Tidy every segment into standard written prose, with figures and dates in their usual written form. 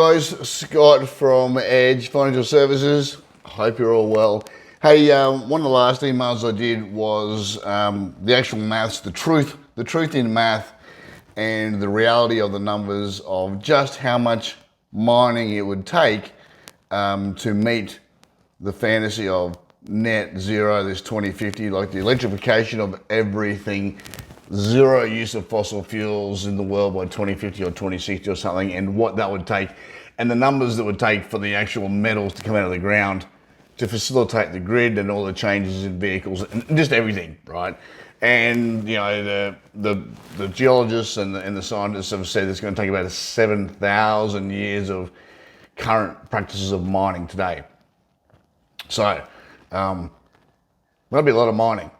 guys, Scott from Edge Financial Services. Hope you're all well. Hey, one of the last emails I did was the actual maths, the truth in math and the reality of the numbers of just how much mining it would take to meet the fantasy of net zero this 2050, like the electrification of everything, zero use of fossil fuels in the world by 2050 or 2060 or something, and what that would take, and the numbers that would take for the actual metals to come out of the ground to facilitate the grid and all the changes in vehicles and just everything, right? And you know, the geologists and the scientists have said it's going to take about 7,000 years of current practices of mining today. So that'll be a lot of mining.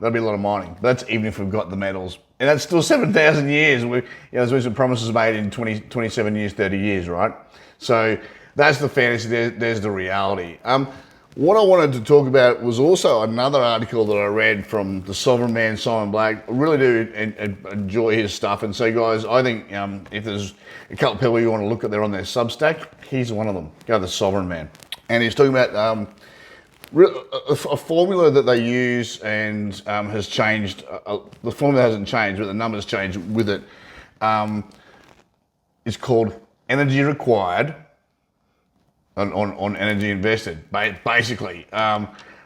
That's even if we've got the metals. And that's still 7,000 years. There's been some promises made in 27 years, 30 years, right? So that's the fantasy, there's the reality. What I wanted to talk about was also another article that I read from the sovereign man, Simon Black. I really do enjoy his stuff. And so guys, I think if there's a couple of people you want to look at there on their Substack, he's one of them. Go to the sovereign man. And he's talking about a formula that they use and has changed. The formula hasn't changed, but the numbers changed with it. It's called energy required on energy invested. Basically,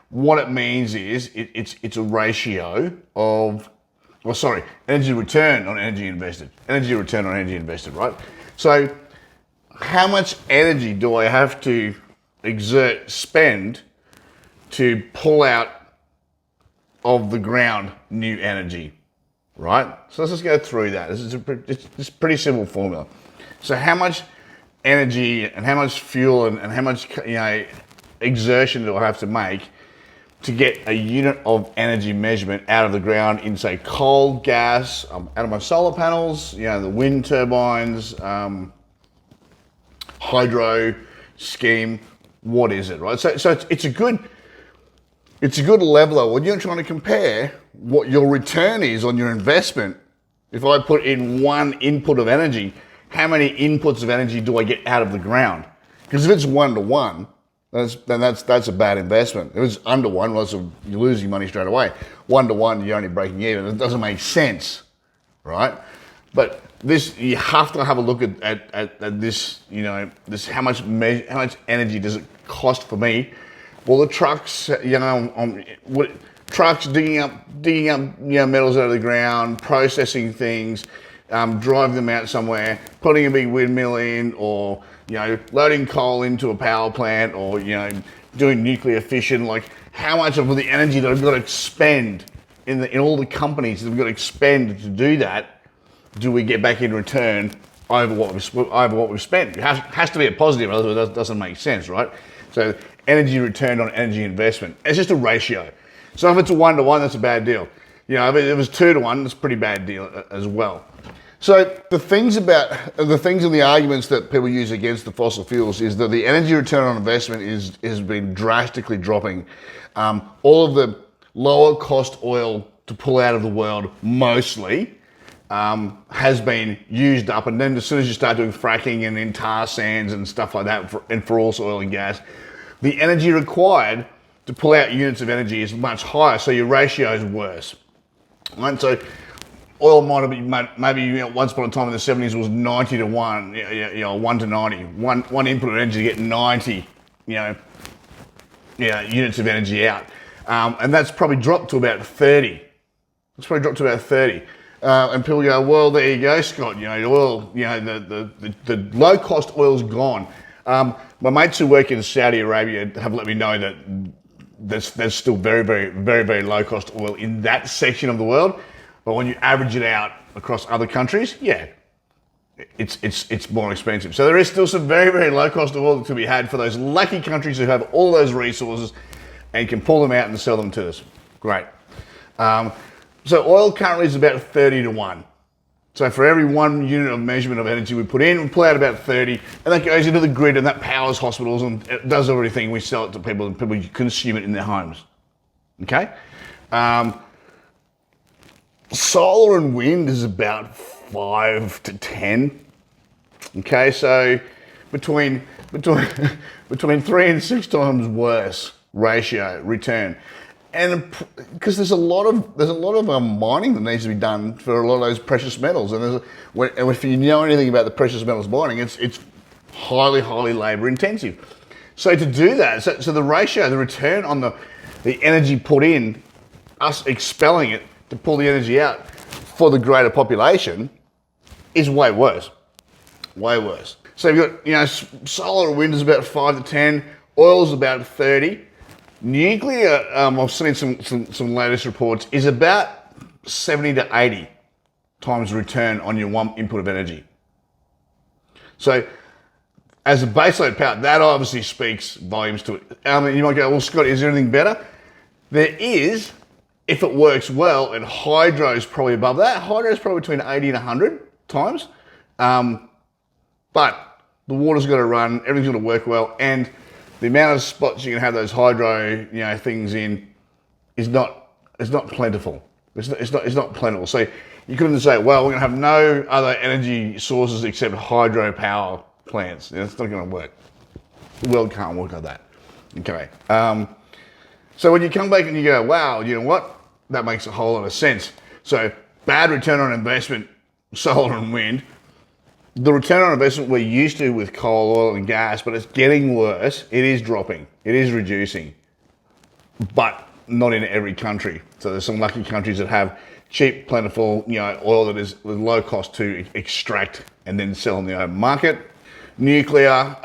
what it means is it's a ratio of, energy return on energy invested. Energy return on energy invested, right? So how much energy do I have to spend to pull out of the ground new energy, right? So let's just go through that. It's a pretty simple formula. So how much energy and how much fuel and how much exertion do I have to make to get a unit of energy measurement out of the ground in, say, coal, gas, out of my solar panels, the wind turbines, hydro scheme, what is it, right? So it's a good leveler when you're trying to compare what your return is on your investment. If I put in one input of energy, how many inputs of energy do I get out of the ground? Because if it's 1-to-1, then that's a bad investment. If it's under 1, well, you're losing money straight away. 1-to-1, you're only breaking even. It doesn't make sense, right? But this, you have to have a look at this. How much energy does it cost for me? Well, the trucks, trucks digging up metals out of the ground, processing things, driving them out somewhere, putting a big windmill in, or loading coal into a power plant, or doing nuclear fission. Like, how much of the energy that I've got to spend in all the companies that we've got to expend to do that, do we get back in return over what we've spent? It has to be a positive, otherwise it doesn't make sense, right? So energy return on energy investment. It's just a ratio. So if it's a 1-to-1, that's a bad deal. If it was 2-to-1, that's a pretty bad deal as well. So the things and the arguments that people use against the fossil fuels is that the energy return on investment has been drastically dropping. All of the lower cost oil to pull out of the world mostly has been used up, and then as soon as you start doing fracking and in tar sands and stuff like that, for also oil and gas, the energy required to pull out units of energy is much higher, so your ratio is worse. Right? So oil might have been maybe once upon a time in the 70s was 90-to-1, 1-to-90. One input of energy to get 90, units of energy out, and that's probably dropped to about 30. And people go, well, there you go, Scott. Oil, the low cost oil's gone. My mates who work in Saudi Arabia have let me know that there's still very, very, very, very low cost oil in that section of the world. But when you average it out across other countries, it's more expensive. So there is still some very, very low cost oil to be had for those lucky countries who have all those resources and can pull them out and sell them to us. Great. So oil currently is about 30-to-1. So for every 1 unit of measurement of energy we put in, we pull out about 30, and that goes into the grid, and that powers hospitals and it does everything. We sell it to people, and people consume it in their homes. Okay? Solar and wind is about 5 to 10. Okay, so between between between 3 and 6 times worse ratio return. And because there's a lot of mining that needs to be done for a lot of those precious metals, and if you know anything about the precious metals mining, it's highly labour intensive. So to do that, so the ratio, the return on the energy put in, us expelling it to pull the energy out for the greater population, is way worse. Way worse. So you've got, solar and wind is about 5 to 10, oil's about 30. Nuclear, I've seen some latest reports, is about 70 to 80 times return on your one input of energy. So as a baseload power, that obviously speaks volumes to it. You might go, well, Scott, is there anything better? There is, if it works well, and hydro is probably above that. Hydro is probably between 80 and 100 times. But the water's got to run, everything's got to work well, and the amount of spots you can have those hydro, things in is not plentiful. It's not plentiful. So you couldn't say, well, we're going to have no other energy sources except hydro power plants. It's not going to work. The world can't work like that. Okay. So when you come back and you go, wow, you know what? That makes a whole lot of sense. So bad return on investment, solar and wind. The return on investment we're used to with coal, oil and gas, but it's getting worse. It is dropping. It is reducing. But not in every country. So there's some lucky countries that have cheap, plentiful, oil that is low cost to extract and then sell on the open market. Nuclear,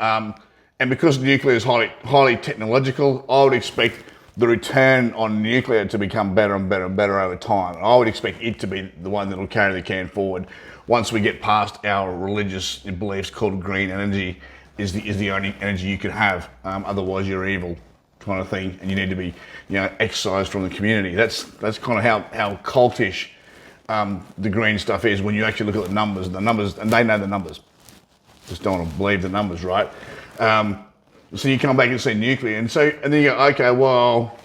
and because nuclear is highly technological, I would expect the return on nuclear to become better and better and better over time. And I would expect it to be the one that will carry the can forward once we get past our religious beliefs called green energy is the only energy you can have. Otherwise you're evil kind of thing, and you need to be excised from the community. That's kind of how cultish the green stuff is when you actually look at the numbers, and they know the numbers. Just don't want to believe the numbers, right? So you come back and say nuclear, and then you go, okay, well,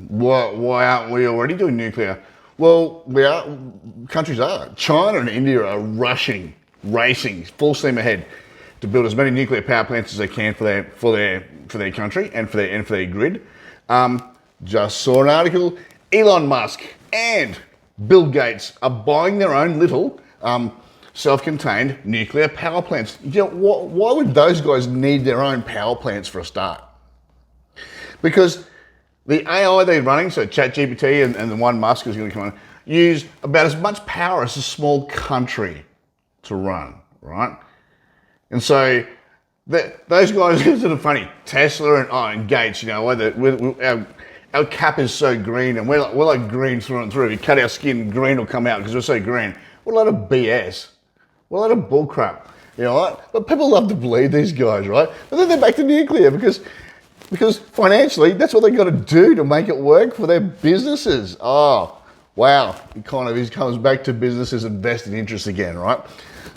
why aren't we already doing nuclear? Well, countries are. China and India are racing, full steam ahead to build as many nuclear power plants as they can for their country and for their grid. Just saw an article, Elon Musk and Bill Gates are buying their own little self-contained nuclear power plants. Why would those guys need their own power plants for a start? Because the AI they're running, so ChatGPT and the one Musk is going to come on, use about as much power as a small country to run, right? And so those guys are sort of funny. Tesla and Gates, our cap is so green, and we're like green through and through. If you cut our skin, green will come out because we're so green. What a lot of BS. What a lot of bullcrap. You know what? But people love to believe these guys, right? But then they're back to nuclear because financially, that's what they've got to do to make it work for their businesses. Oh, wow. It kind of comes back to businesses and vested interests again, right?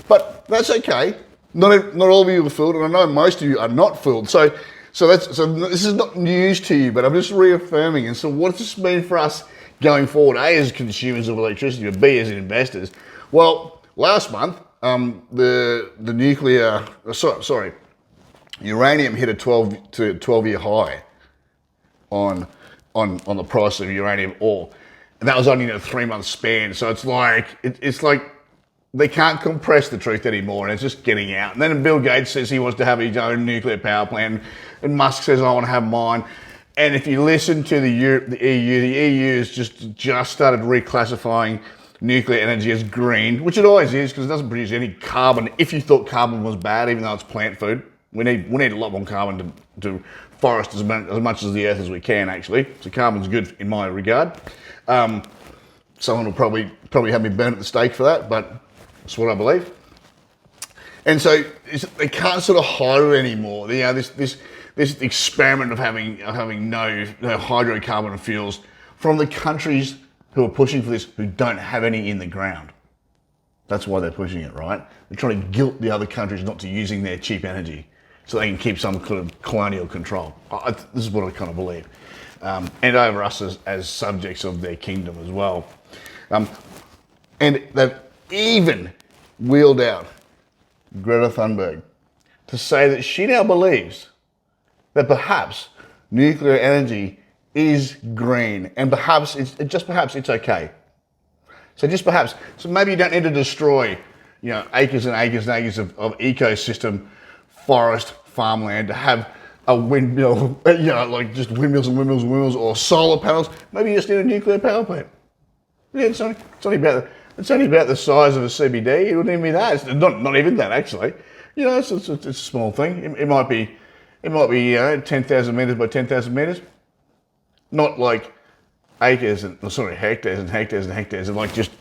But that's okay. Not all of you are fooled, and I know most of you are not fooled. So this is not news to you, but I'm just reaffirming. And so what does this mean for us going forward? A, as consumers of electricity, or B, as investors? Well, last month, uranium hit a 12-year high on the price of uranium ore, and that was only in a 3-month span. So it's like they can't compress the truth anymore, and it's just getting out. And then Bill Gates says he wants to have his own nuclear power plant, and Musk says I want to have mine. And if you listen to the EU has just started reclassifying nuclear energy as green, which it always is because it doesn't produce any carbon. If you thought carbon was bad, even though it's plant food, we need a lot more carbon to forest as much as the earth as we can, actually. So carbon's good in my regard. Someone will probably have me burn at the stake for that, but that's what I believe. And so they can't sort of hide it anymore. This experiment of having no hydrocarbon fuels from the countries who are pushing for this, who don't have any in the ground. That's why they're pushing it, right? They're trying to guilt the other countries not to using their cheap energy so they can keep some kind of colonial control. This is what I kind of believe. And over us as subjects of their kingdom as well. And they've even wheeled out Greta Thunberg. to say that she now believes that perhaps nuclear energy is green, and perhaps it's okay. So just perhaps, so maybe you don't need to destroy, acres and acres and acres of ecosystem, forest, farmland to have a windmill, like just windmills and windmills and windmills, or solar panels. Maybe you just need a nuclear power plant. Yeah, it's only about the size of a CBD. It wouldn't even be that. It's not even that actually. It's a small thing. It might be 10,000 meters by 10,000 meters. Not like hectares and hectares and hectares of like just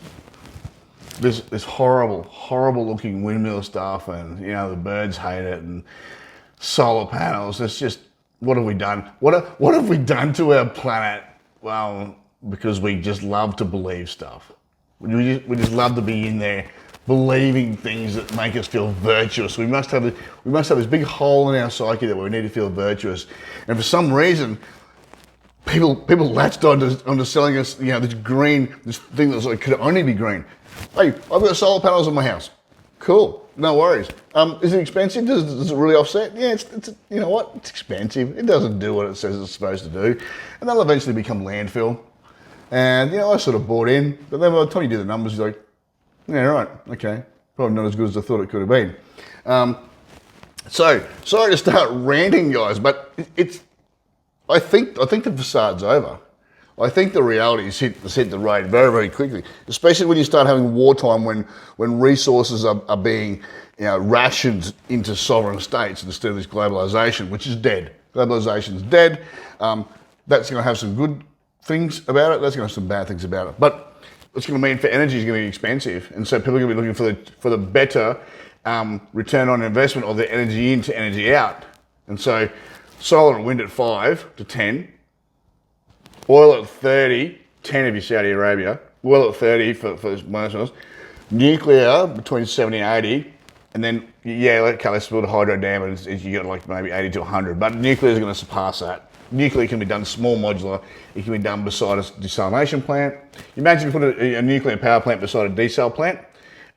this horrible looking windmill stuff, and the birds hate it, and solar panels. It's just, what have we done? What have we done to our planet? Well, because we just love to believe stuff. We just love to be in there believing things that make us feel virtuous. We must have this big hole in our psyche that we need to feel virtuous, and for some reason, people latched onto selling us, this thing that's like could only be green. Hey, I've got solar panels on my house. Cool, no worries. Is it expensive? Does it really offset? Yeah, it's it's expensive. It doesn't do what it says it's supposed to do, and they'll eventually become landfill. And I sort of bought in, but then by the time you do the numbers, you're like, yeah, right, okay, probably not as good as I thought it could have been. So sorry to start ranting, guys, but I think the facade's over. I think the reality has hit the road very, very quickly, especially when you start having wartime, when resources are being rationed into sovereign states instead of this globalisation, which is dead. Globalisation's dead. That's going to have some good things about it. That's going to have some bad things about it. But what's going to mean for energy is going to be expensive, and so people are going to be looking for the better return on investment of the energy in to energy out. And so solar and wind at 5 to 10. Oil at 30, 10 if you're Saudi Arabia, oil at 30 for most of us, nuclear between 70 and 80, and then, let's build a hydro dam and you get like maybe 80 to 100, but nuclear is going to surpass that. Nuclear can be done small modular, it can be done beside a desalination plant. Imagine if you put a nuclear power plant beside a desal plant,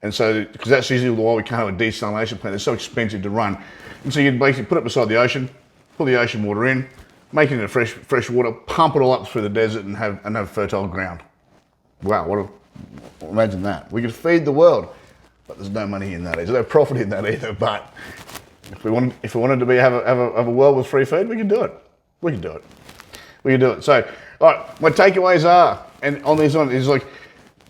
and so, because that's usually why we can't have a desalination plant, they're so expensive to run. And so you'd basically put it beside the ocean, pull the ocean water in, make it into fresh water, pump it all up through the desert and have fertile ground. Wow, imagine that. We could feed the world, but there's no money in that. There's no profit in that either. But if we wanted to have a world with free food, we could do it. We can do it. So, all right, my takeaways are, and on this one is like,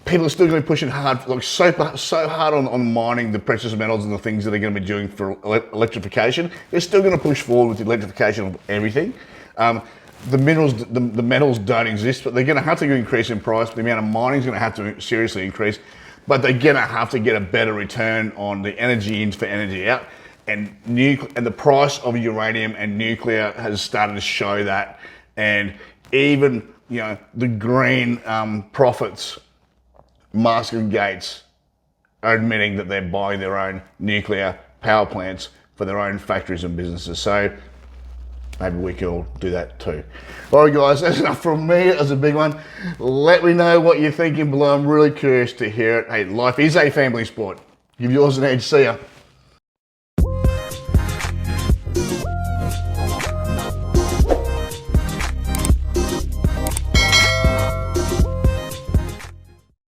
people are still going to be pushing hard, like so hard on mining the precious metals and the things that they're going to be doing for electrification. They're still going to push forward with the electrification of everything. The metals don't exist, but they're going to have to increase in price. The amount of mining is going to have to seriously increase, but they're going to have to get a better return on the energy in for energy out. And the price of uranium and nuclear has started to show that. And even the green profits, Musk and Gates are admitting that they're buying their own nuclear power plants for their own factories and businesses. So maybe we can all do that too. All right, guys, that's enough from me. That was a big one. Let me know what you're thinking below. I'm really curious to hear it. Hey, life is a family sport. Give yours an edge. See ya.